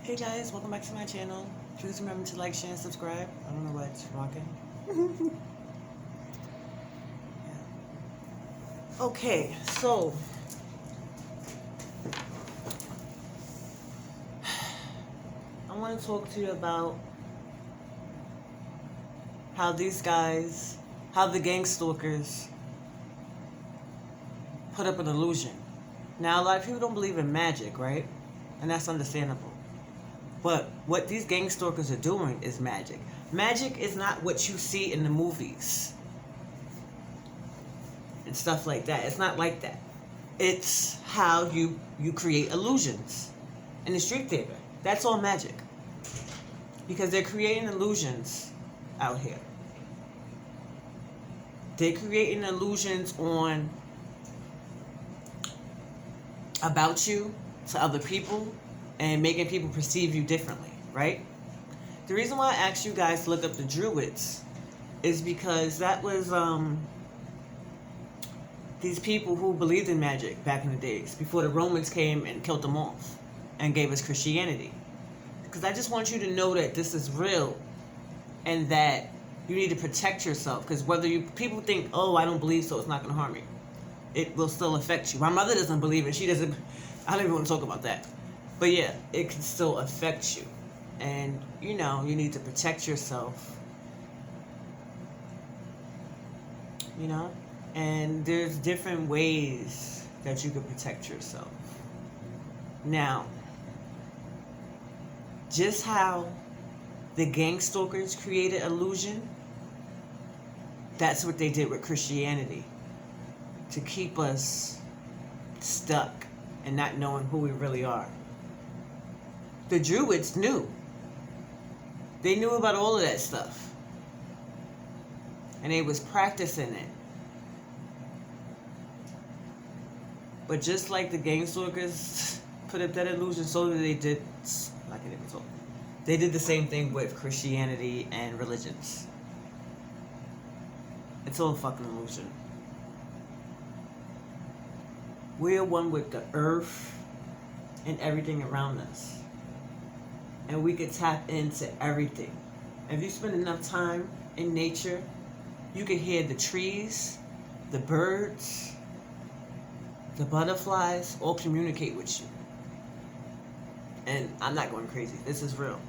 Hey guys, welcome back to my channel. Please remember to like, share, and subscribe. I don't know why it's rocking. Yeah. Okay, so I want to talk to you about how these guys, how the gang stalkers put up an illusion. Now, a lot of people don't believe in magic, right? And that's understandable. But what these gang stalkers are doing is magic. Magic is not what you see in the movies and stuff like that. It's not like that. It's how you create illusions in the street theater. That's all magic. Because they're creating illusions out here. They're creating illusions about you to other people and making people perceive you differently, right? The reason why I asked you guys to look up the Druids is because that was these people who believed in magic back in the days before the Romans came and killed them off and gave us Christianity. Because I just want you to know that this is real and that you need to protect yourself. Because people think, oh, I don't believe, so it's not going to harm me. It will still affect you. My mother doesn't believe it. I don't even want to talk about that. But yeah, it can still affect you. And, you need to protect yourself. And there's different ways that you can protect yourself. Now, just how the gang stalkers created illusion, that's what they did with Christianity. To keep us stuck and not knowing who we really are. The Druids knew. They knew about all of that stuff. And they was practicing it. But just like the gang stalkers put up that illusion, so they did, I can't even talk. They did the same thing with Christianity and religions. It's all a fucking illusion. We are one with the earth and everything around us. And we can tap into everything. If you spend enough time in nature, you can hear the trees, the birds, the butterflies all communicate with you. And I'm not going crazy. This is real.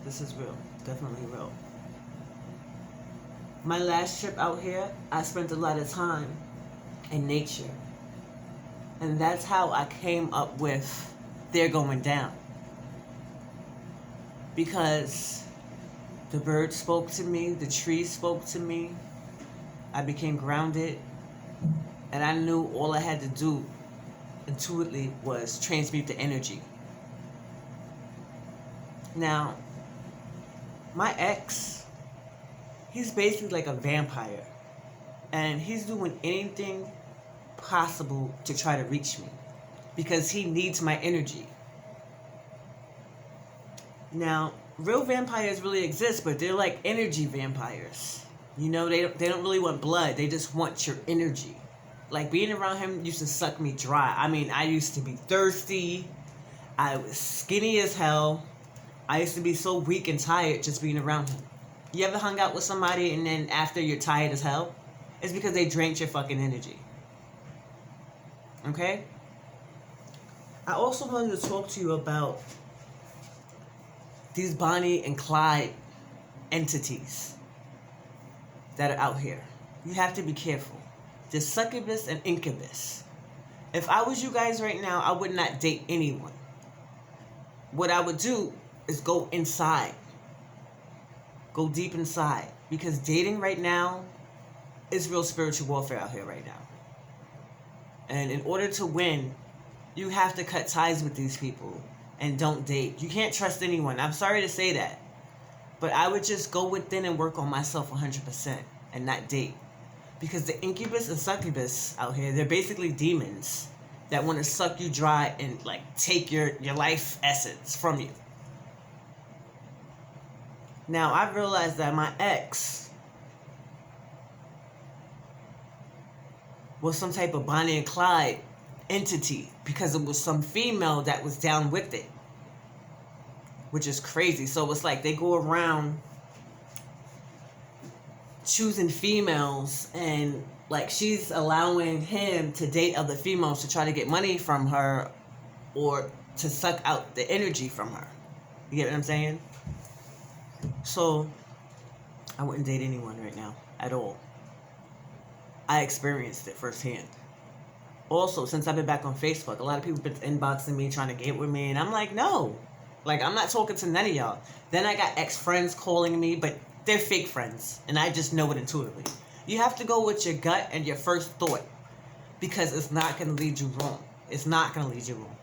This is real. Definitely real. My last trip out here, I spent a lot of time in nature. And that's how I came up with they're going down. Because the birds spoke to me, the trees spoke to me, I became grounded, and I knew all I had to do intuitively was transmute the energy. Now, my ex, he's basically like a vampire, and he's doing anything possible to try to reach me because he needs my energy. Now, real vampires really exist, but they're like energy vampires. They don't really want blood. They just want your energy. Like, being around him used to suck me dry. I mean, I used to be thirsty. I was skinny as hell. I used to be so weak and tired just being around him. You ever hung out with somebody and then after you're tired as hell? It's because they drank your fucking energy. Okay? I also wanted to talk to you about these Bonnie and Clyde entities that are out here. You have to be careful. There's succubus and incubus. If I was you guys right now, I would not date anyone. What I would do is go inside. Go deep inside. Because dating right now is real spiritual warfare out here right now. And in order to win, you have to cut ties with these people and don't date. You can't trust anyone. I'm sorry to say that. But I would just go within and work on myself 100% and not date. Because the incubus and succubus out here, they're basically demons that want to suck you dry and take your life essence from you. Now, I realized that my ex was some type of Bonnie and Clyde entity because it was some female that was down with it. which is crazy. So it's like they go around choosing females, and like she's allowing him to date other females to try to get money from her or to suck out the energy from her. You get what I'm saying? So I wouldn't date anyone right now at all. I experienced it firsthand. Also, since I've been back on Facebook, a lot of people have been inboxing me trying to get with me, and I'm like, no. Like, I'm not talking to none of y'all. Then I got ex-friends calling me, but they're fake friends, and I just know it intuitively. You have to go with your gut and your first thought, because it's not going to lead you wrong. It's not going to lead you wrong.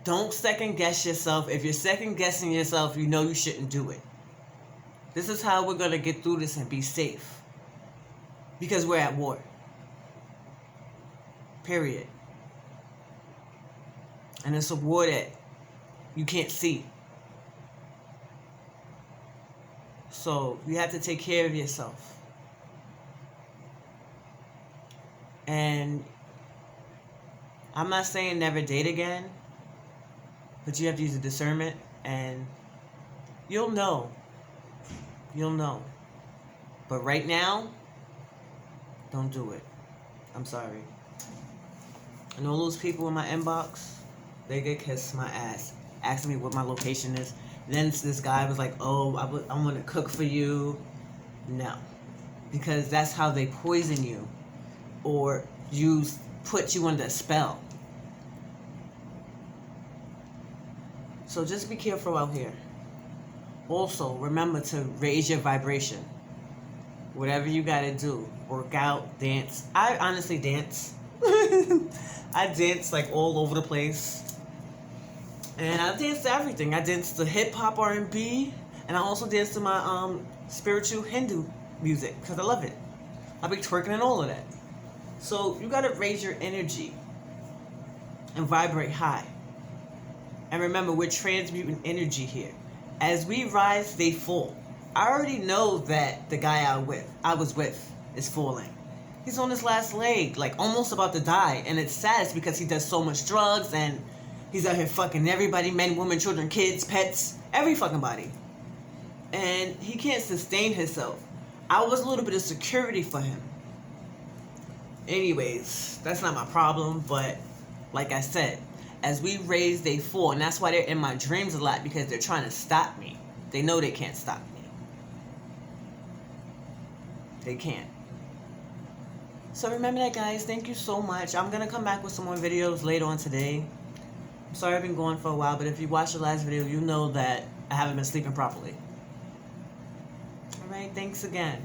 Don't second guess yourself. If you're second guessing yourself, you know you shouldn't do it. This is how we're going to get through this and be safe. Because we're at war. Period. And it's a war that you can't see. So you have to take care of yourself. And I'm not saying never date again, but you have to use the discernment, and you'll know. You'll know. But right now, don't do it. I'm sorry. And all those people in my inbox, they get kissed my ass, asking me what my location is. Then this guy was like, oh, I want to cook for you. No. Because that's how they poison you or put you under a spell. So just be careful out here. Also, remember to raise your vibration. Whatever you gotta do. Work out, dance. I honestly dance. I dance like all over the place. And I dance to everything. I dance to hip-hop, R&B. And I also dance to my spiritual Hindu music. Because I love it. I be twerking and all of that. So you gotta raise your energy. And vibrate high. And remember, we're transmuting energy here. As we rise, they fall. I already know that the guy I was with is falling. He's on his last leg, like almost about to die. And it's sad because he does so much drugs and he's out here fucking everybody, men, women, children, kids, pets, every fucking body. And he can't sustain himself. I was a little bit of security for him. Anyways, that's not my problem, but like I said, as we raise, they fall. And that's why they're in my dreams a lot, because they're trying to stop me. They know they can't stop me. They can't. So remember that, guys. Thank you so much. I'm going to come back with some more videos later on today. I'm sorry I've been going for a while, but if you watched the last video, you know that I haven't been sleeping properly. Alright, thanks again.